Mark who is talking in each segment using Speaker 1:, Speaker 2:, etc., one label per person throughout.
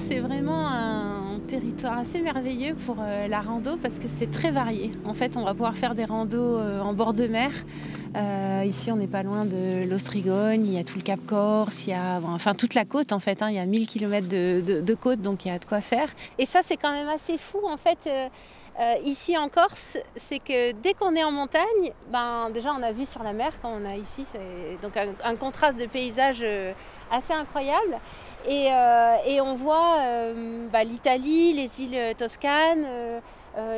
Speaker 1: c'est vraiment un territoire assez merveilleux pour la rando parce que c'est très varié. En fait, on va pouvoir faire des randos en bord de mer. Ici, on n'est pas loin de l'Ostrigogne, il y a tout le Cap Corse, il y a enfin toute la côte en fait. Il y a 1000 km de côte, donc il y a de quoi faire. Et ça, c'est quand même assez fou en fait. Ici en Corse, c'est que dès qu'on est en montagne, déjà on a vue sur la mer quand on a ici, c'est donc un contraste de paysage assez incroyable. Et on voit l'Italie, les îles Toscanes,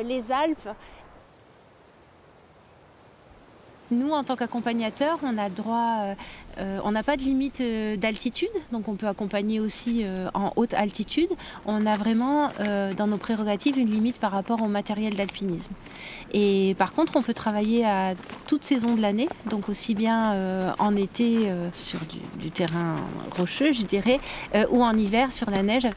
Speaker 1: les Alpes. Nous, en tant qu'accompagnateurs, on a le droit, on n'a pas de limite d'altitude, donc on peut accompagner aussi en haute altitude. On a vraiment dans nos prérogatives une limite par rapport au matériel d'alpinisme. Et par contre, on peut travailler à toute saison de l'année, donc aussi bien en été sur du terrain rocheux, je dirais, ou en hiver sur la neige.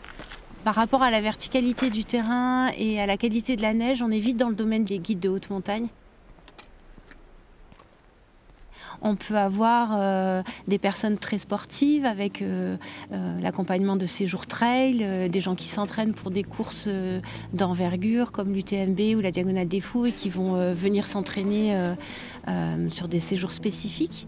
Speaker 1: Par rapport à la verticalité du terrain et à la qualité de la neige, on est vite dans le domaine des guides de haute montagne. On peut avoir des personnes très sportives avec l'accompagnement de séjours trail, des gens qui s'entraînent pour des courses d'envergure comme l'UTMB ou la Diagonale des Fous et qui vont venir s'entraîner sur des séjours spécifiques.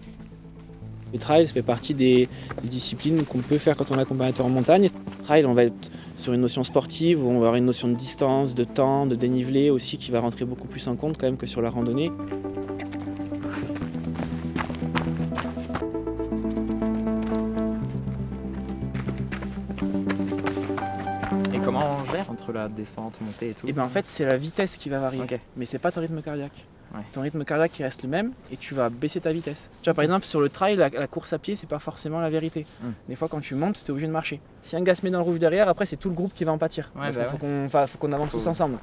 Speaker 2: Le trail fait partie des disciplines qu'on peut faire quand on est accompagnateur en montagne. Le trail, on va être sur une notion sportive où on va avoir une notion de distance, de temps, de dénivelé aussi qui va rentrer beaucoup plus en compte quand même que sur la randonnée.
Speaker 3: Comment on gère entre la descente, montée et tout?
Speaker 2: Et en fait, c'est la vitesse qui va varier,
Speaker 3: okay.
Speaker 2: Mais c'est pas ton rythme cardiaque.
Speaker 3: Ouais.
Speaker 2: Ton rythme cardiaque il reste le même et tu vas baisser ta vitesse. Tu vois, par exemple, sur le trail, la course à pied, c'est pas forcément la vérité. Des fois, quand tu montes, tu es obligé de marcher. Si un gars se met dans le rouge derrière, après, c'est tout le groupe qui va en pâtir. Parce qu'il faut qu'on avance tous ensemble.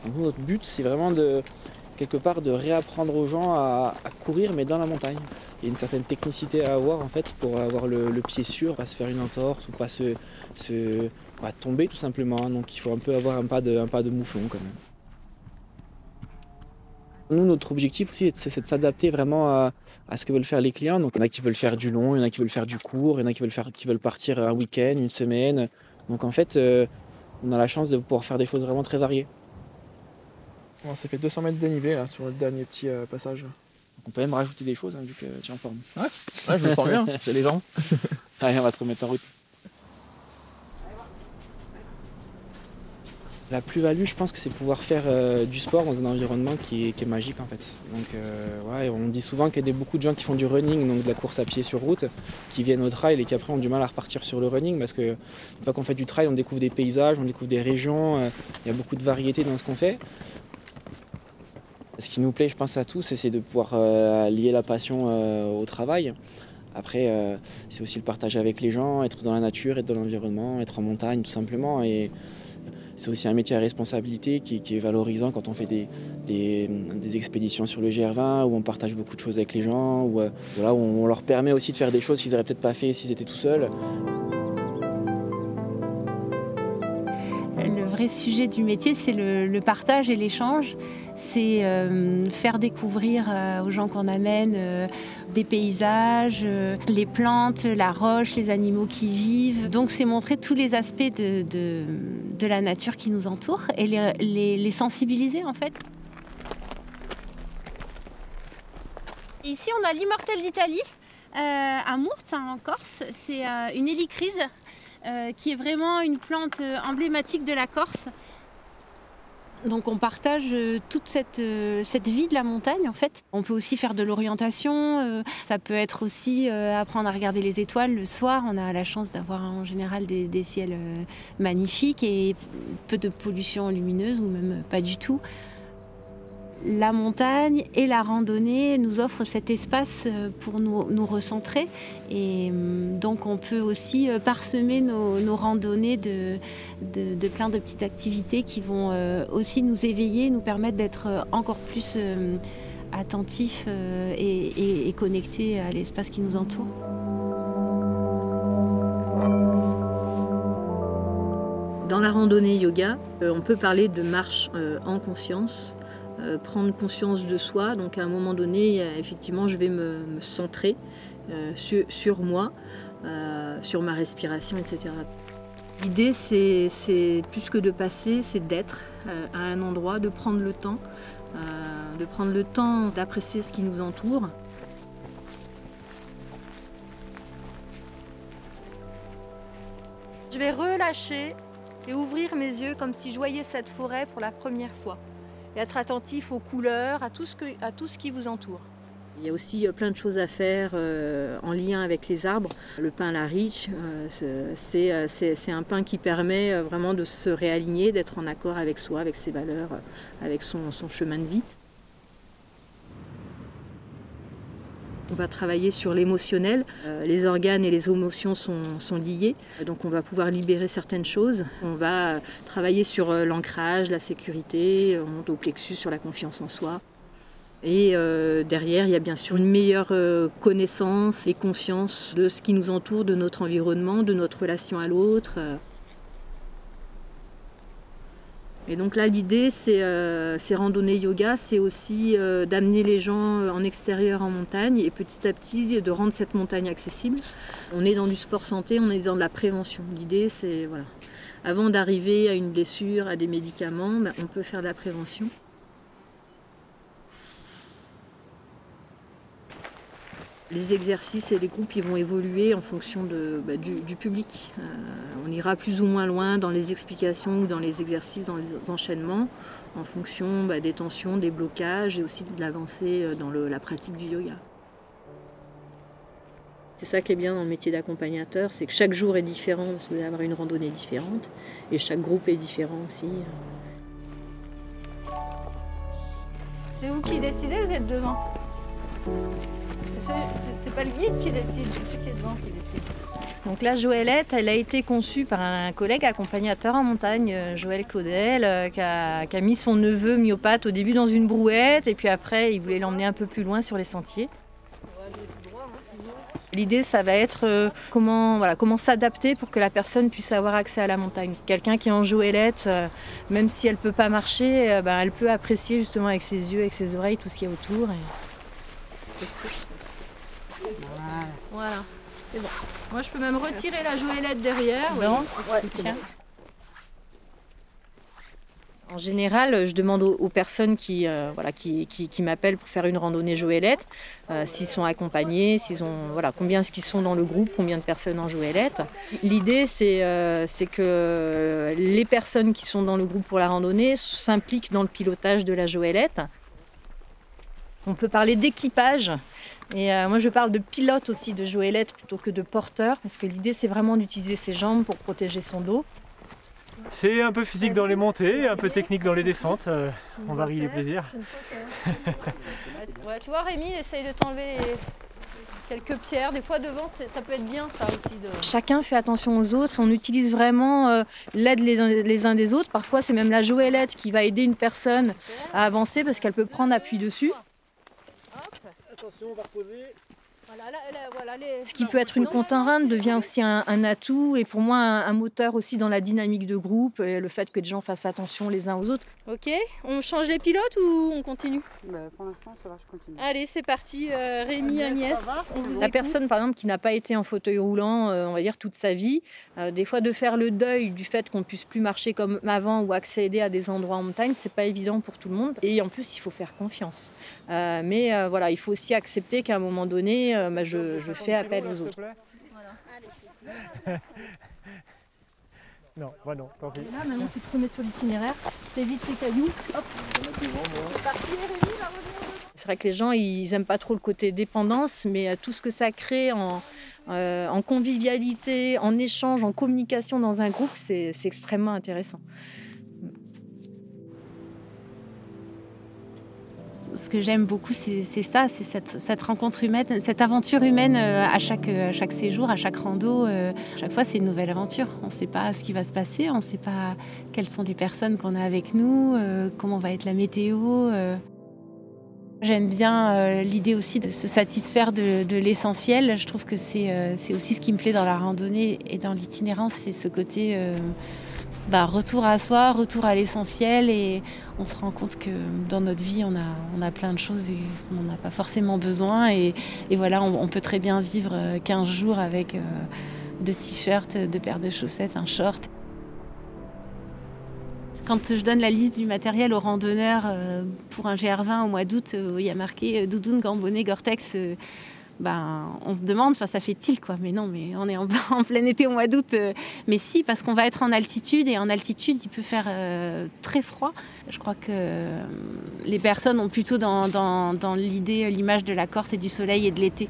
Speaker 2: Nous, notre but, c'est vraiment quelque part de réapprendre aux gens à courir, mais dans la montagne. Il y a une certaine technicité à avoir en fait pour avoir le pied sûr, pas se faire une entorse ou pas pas tomber tout simplement. Donc il faut un peu avoir un pas de mouflon quand même. Nous, notre objectif aussi, c'est de s'adapter vraiment à ce que veulent faire les clients. Donc il y en a qui veulent faire du long, il y en a qui veulent faire du court, il y en a qui veulent partir un week-end, une semaine. Donc en fait, on a la chance de pouvoir faire des choses vraiment très variées. On s'est fait 200 mètres de dénivelé là, sur le dernier petit passage. On peut même rajouter des choses vu que tu es en forme.
Speaker 3: Ouais, je me sens bien, j'ai les jambes.
Speaker 2: Allez, on va se remettre en route. La plus-value, je pense que c'est pouvoir faire du sport dans un environnement qui est magique en fait. Donc, on dit souvent qu'il y a beaucoup de gens qui font du running, donc de la course à pied sur route, qui viennent au trail et qui après ont du mal à repartir sur le running parce qu'une fois qu'on fait du trail, on découvre des paysages, on découvre des régions, il y a beaucoup de variété dans ce qu'on fait. Ce qui nous plaît, je pense, à tous, c'est de pouvoir lier la passion au travail. Après, c'est aussi le partage avec les gens, être dans la nature, être dans l'environnement, être en montagne tout simplement. Et c'est aussi un métier à responsabilité qui est valorisant quand on fait des expéditions sur le GR20 où on partage beaucoup de choses avec les gens, où on leur permet aussi de faire des choses qu'ils n'auraient peut-être pas fait s'ils étaient tout seuls.
Speaker 1: Le vrai sujet du métier, c'est le partage et l'échange. C'est faire découvrir aux gens qu'on amène des paysages, les plantes, la roche, les animaux qui vivent. Donc c'est montrer tous les aspects de la nature qui nous entoure et les sensibiliser en fait. Ici on a l'immortelle d'Italie à Mourtes en Corse. C'est une hélicryse qui est vraiment une plante emblématique de la Corse. Donc on partage toute cette vie de la montagne en fait. On peut aussi faire de l'orientation, ça peut être aussi apprendre à regarder les étoiles le soir. On a la chance d'avoir en général des ciels magnifiques et peu de pollution lumineuse ou même pas du tout. La montagne et la randonnée nous offrent cet espace pour nous recentrer et donc on peut aussi parsemer nos randonnées de plein de petites activités qui vont aussi nous éveiller, nous permettre d'être encore plus attentifs et connectés à l'espace qui nous entoure.
Speaker 4: Dans la randonnée yoga, on peut parler de marche en conscience. Prendre conscience de soi, donc à un moment donné, effectivement, je vais me centrer sur moi sur ma respiration, etc. L'idée, c'est plus que de passer, c'est d'être à un endroit, de prendre le temps d'apprécier ce qui nous entoure. Je vais relâcher et ouvrir mes yeux comme si je voyais cette forêt pour la première fois. Et être attentif aux couleurs, à tout ce qui vous entoure. Il y a aussi plein de choses à faire en lien avec les arbres. Le pin Lariche, c'est un pin qui permet vraiment de se réaligner, d'être en accord avec soi, avec ses valeurs, avec son chemin de vie. On va travailler sur l'émotionnel. Les organes et les émotions sont liés, donc on va pouvoir libérer certaines choses. On va travailler sur l'ancrage, la sécurité, on monte au plexus sur la confiance en soi. Et derrière, il y a bien sûr une meilleure connaissance et conscience de ce qui nous entoure, de notre environnement, de notre relation à l'autre. Et donc là, l'idée, c'est randonnée yoga, c'est aussi d'amener les gens en extérieur, en montagne, et petit à petit de rendre cette montagne accessible. On est dans du sport santé, on est dans de la prévention. L'idée, c'est, voilà, avant d'arriver à une blessure, à des médicaments, on peut faire de la prévention. Les exercices et les groupes ils vont évoluer en fonction du public. On ira plus ou moins loin dans les explications ou dans les exercices, dans les enchaînements, en fonction des tensions, des blocages et aussi de l'avancée dans la pratique du yoga. C'est ça qui est bien dans le métier d'accompagnateur, c'est que chaque jour est différent, parce que vous allez avoir une randonnée différente, et chaque groupe est différent aussi.
Speaker 5: C'est vous qui décidez, vous êtes devant. C'est pas le guide qui décide, c'est celui qui est devant qui décide.
Speaker 4: Donc la Joëlette, elle a été conçue par un collègue accompagnateur en montagne, Joël Claudel, qui a mis son neveu myopathe au début dans une brouette et puis après il voulait l'emmener un peu plus loin sur les sentiers. L'idée, ça va être comment s'adapter pour que la personne puisse avoir accès à la montagne. Quelqu'un qui est en Joëlette, même si elle ne peut pas marcher, elle peut apprécier justement avec ses yeux, avec ses oreilles, tout ce qu'il y a autour. Voilà, c'est bon. Moi, je peux même retirer la Joëlette derrière.
Speaker 5: Non, ouais,
Speaker 4: c'est bon. En général, je demande aux personnes qui m'appellent pour faire une randonnée Joëlette, s'ils sont accompagnés, combien est-ce qu'ils sont dans le groupe, combien de personnes en Joëlette. L'idée, c'est que les personnes qui sont dans le groupe pour la randonnée s'impliquent dans le pilotage de la Joëlette. On peut parler d'équipage. Et moi, je parle de pilote aussi de Joëlette plutôt que de porteur, parce que l'idée, c'est vraiment d'utiliser ses jambes pour protéger son dos.
Speaker 6: C'est un peu physique dans les montées, un peu technique dans les descentes. On varie les plaisirs.
Speaker 5: Ouais, tu vois, Rémi, essaye de t'enlever quelques pierres. Des fois, devant, ça peut être bien, ça aussi.
Speaker 4: Chacun fait attention aux autres et on utilise vraiment l'aide les uns des autres. Parfois, c'est même la Joëlette qui va aider une personne à avancer parce qu'elle peut prendre appui dessus.
Speaker 6: Attention, on va reposer.
Speaker 4: Ce qui peut être une contrainte devient aussi un atout et pour moi un moteur aussi dans la dynamique de groupe et le fait que les gens fassent attention les uns aux autres.
Speaker 5: Ok, on change les pilotes ou on continue?
Speaker 7: Pour l'instant, ça va, je continue.
Speaker 5: Allez, c'est parti, Rémi, Agnès.
Speaker 4: La personne par exemple qui n'a pas été en fauteuil roulant, on va dire toute sa vie, des fois de faire le deuil du fait qu'on ne puisse plus marcher comme avant ou accéder à des endroits en montagne, c'est pas évident pour tout le monde. Et en plus, il faut faire confiance. Mais voilà, il faut aussi accepter qu'à un moment donné, je fais appel aux autres.
Speaker 6: Non, bah non, tant pis.
Speaker 5: Là, maintenant, tu te remets sur l'itinéraire, t'évites les cailloux. Hop, c'est parti, Rémi va revenir.
Speaker 4: C'est vrai que les gens, ils n'aiment pas trop le côté dépendance, mais tout ce que ça crée en convivialité, en échange, en communication dans un groupe, c'est extrêmement intéressant.
Speaker 1: Ce que j'aime beaucoup, c'est ça, c'est cette rencontre humaine, cette aventure humaine à chaque séjour, à chaque rando. Chaque fois, c'est une nouvelle aventure. On ne sait pas ce qui va se passer, on ne sait pas quelles sont les personnes qu'on a avec nous, comment va être la météo. J'aime bien l'idée aussi de se satisfaire de l'essentiel. Je trouve que c'est aussi ce qui me plaît dans la randonnée et dans l'itinérance, c'est ce côté retour à soi, retour à l'essentiel, et on se rend compte que dans notre vie on a plein de choses et on n'en a pas forcément besoin, et voilà, on peut très bien vivre 15 jours avec 2 t-shirts, 2 paires de chaussettes, un short. Quand je donne la liste du matériel aux randonneurs pour un GR20 au mois d'août, il y a marqué doudoune, gants, bonnet, Gore-Tex, on se demande, ça fait tilt quoi, mais non, mais on est en plein été au mois d'août. Mais si, parce qu'on va être en altitude, et en altitude il peut faire très froid. Je crois que les personnes ont plutôt dans l'idée l'image de la Corse et du soleil et de l'été.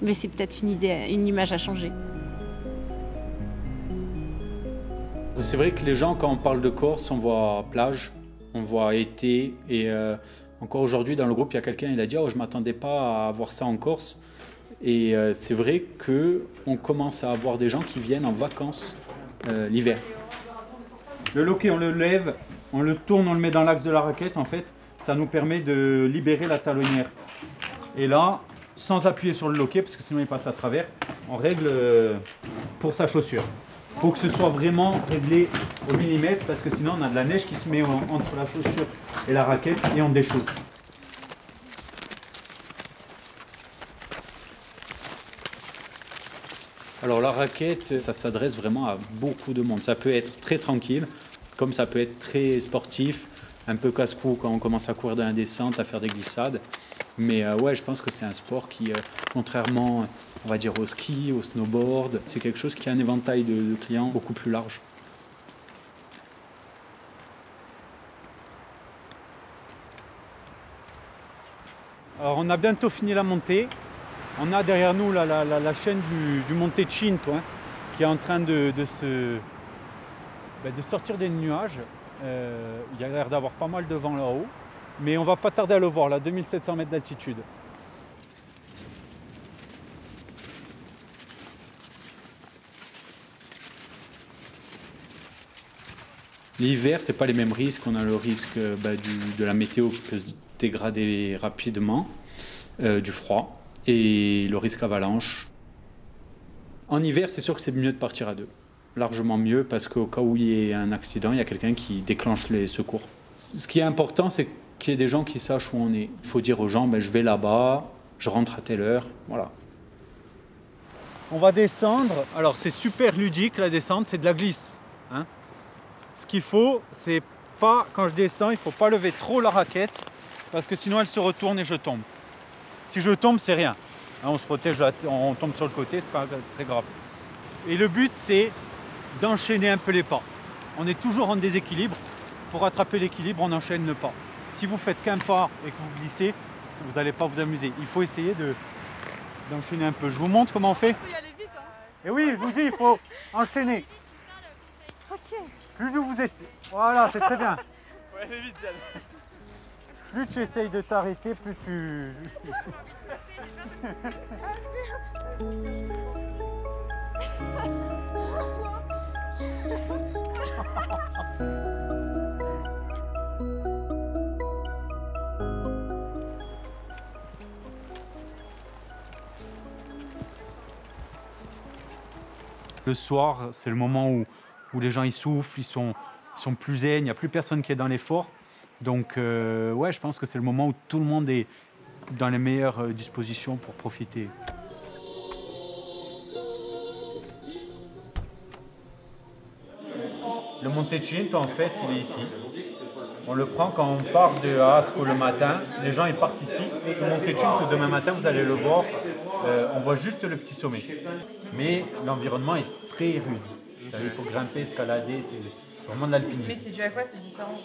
Speaker 1: Mais c'est peut-être une image à changer.
Speaker 8: C'est vrai que les gens, quand on parle de Corse, on voit plage, on voit été, et encore aujourd'hui dans le groupe, il y a quelqu'un, il a dit « Oh, je ne m'attendais pas à voir ça en Corse ». Et c'est vrai qu'on commence à avoir des gens qui viennent en vacances l'hiver.
Speaker 9: Le loquet, on le lève, on le tourne, on le met dans l'axe de la raquette, en fait, ça nous permet de libérer la talonnière. Et là, sans appuyer sur le loquet, parce que sinon il passe à travers, on règle pour sa chaussure. Il faut que ce soit vraiment réglé au millimètre, parce que sinon on a de la neige qui se met entre la chaussure et la raquette et on déchausse.
Speaker 8: Alors la raquette, ça s'adresse vraiment à beaucoup de monde. Ça peut être très tranquille, comme ça peut être très sportif, un peu casse-cou quand on commence à courir dans la descente, à faire des glissades. Mais ouais, je pense que c'est un sport qui, contrairement, on va dire, au ski, au snowboard, c'est quelque chose qui a un éventail de clients beaucoup plus large.
Speaker 9: Alors on a bientôt fini la montée. On a derrière nous la chaîne du Monte Cinto, qui est en train de sortir des nuages. Il y a l'air d'avoir pas mal de vent là-haut. Mais on va pas tarder à le voir, là, 2700 mètres d'altitude.
Speaker 8: L'hiver, ce n'est pas les mêmes risques. On a le risque de la météo qui peut se dégrader rapidement, du froid et le risque avalanche. En hiver, c'est sûr que c'est mieux de partir à 2. Largement mieux, parce qu'au cas où il y ait un accident, il y a quelqu'un qui déclenche les secours. Ce qui est important, c'est qu'il y ait des gens qui sachent où on est. Il faut dire aux gens, je vais là-bas, je rentre à telle heure, voilà.
Speaker 9: On va descendre. Alors c'est super ludique la descente, c'est de la glisse. Ce qu'il faut, c'est pas, quand je descends, il ne faut pas lever trop la raquette, parce que sinon elle se retourne et je tombe. Si je tombe, c'est rien. On se protège, on tombe sur le côté, c'est pas très grave. Et le but, c'est d'enchaîner un peu les pas. On est toujours en déséquilibre. Pour rattraper l'équilibre, on enchaîne le pas. Si vous faites qu'un pas et que vous glissez, vous n'allez pas vous amuser. Il faut essayer d'enchaîner un peu. Je vous montre comment on fait.
Speaker 5: Il faut y aller vite, hein.
Speaker 9: Et oui, je vous dis, il faut enchaîner.
Speaker 5: Ok.
Speaker 9: Plus vous essayez. Voilà, c'est très bien.
Speaker 6: Ouais, allez vite, Jeanne.
Speaker 9: Plus tu essayes de t'arrêter, plus tu... Le soir, c'est le moment où les gens ils soufflent, ils sont plus zen, il n'y a plus personne qui est dans l'effort. Donc ouais, je pense que c'est le moment où tout le monde est dans les meilleures dispositions pour profiter. Le Monte Cinto, en fait, il est ici. On le prend quand on part de Asco le matin. Les gens ils partent ici. Le Monte Cinto, demain matin, vous allez le voir. On voit juste le petit sommet. Mais l'environnement est très rude. Il faut grimper, escalader, c'est vraiment de l'alpinisme.
Speaker 10: Mais c'est dû à quoi, c'est différent?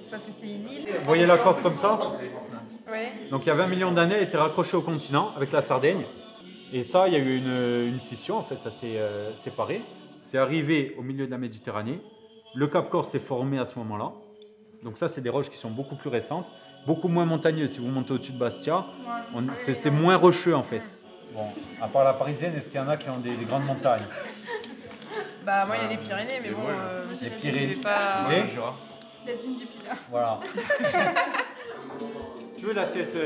Speaker 10: C'est parce que c'est une île?
Speaker 9: Vous voyez la Corse comme ça?
Speaker 10: Oui.
Speaker 9: Donc il y a 20 millions d'années, elle était raccrochée au continent avec la Sardaigne. Et ça, il y a eu une scission, en fait, ça s'est séparé. C'est arrivé au milieu de la Méditerranée. Le Cap Corse s'est formé à ce moment-là. Donc ça, c'est des roches qui sont beaucoup plus récentes, beaucoup moins montagneuses. Si vous montez au-dessus de Bastia, c'est moins rocheux, en fait. Bon, à part la Parisienne, est-ce qu'il y en a qui ont des grandes montagnes?
Speaker 10: Bah moi il y a les Pyrénées, mais bon,
Speaker 9: les
Speaker 10: je
Speaker 9: Pyrénées.
Speaker 10: vais pas...
Speaker 9: Et
Speaker 10: La dune du Pilat.
Speaker 9: voilà. Tu veux l'assiette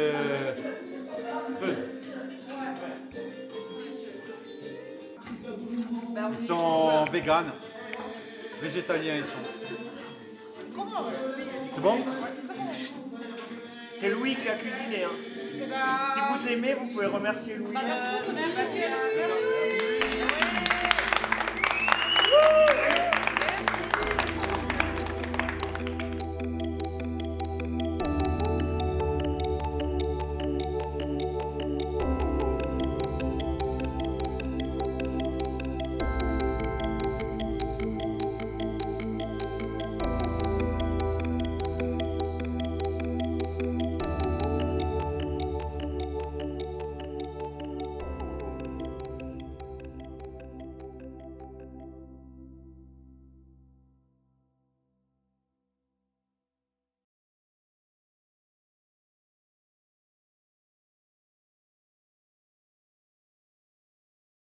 Speaker 9: creuse?
Speaker 10: Bah,
Speaker 9: Ils sont véganes. Végétaliens ils sont.
Speaker 10: C'est trop bon.
Speaker 9: C'est bon?
Speaker 10: Ouais, c'est très bon.
Speaker 11: C'est Louis qui a cuisiné. Hein. Si vous aimez, vous pouvez remercier Louis.
Speaker 10: Merci beaucoup. Merci Louis.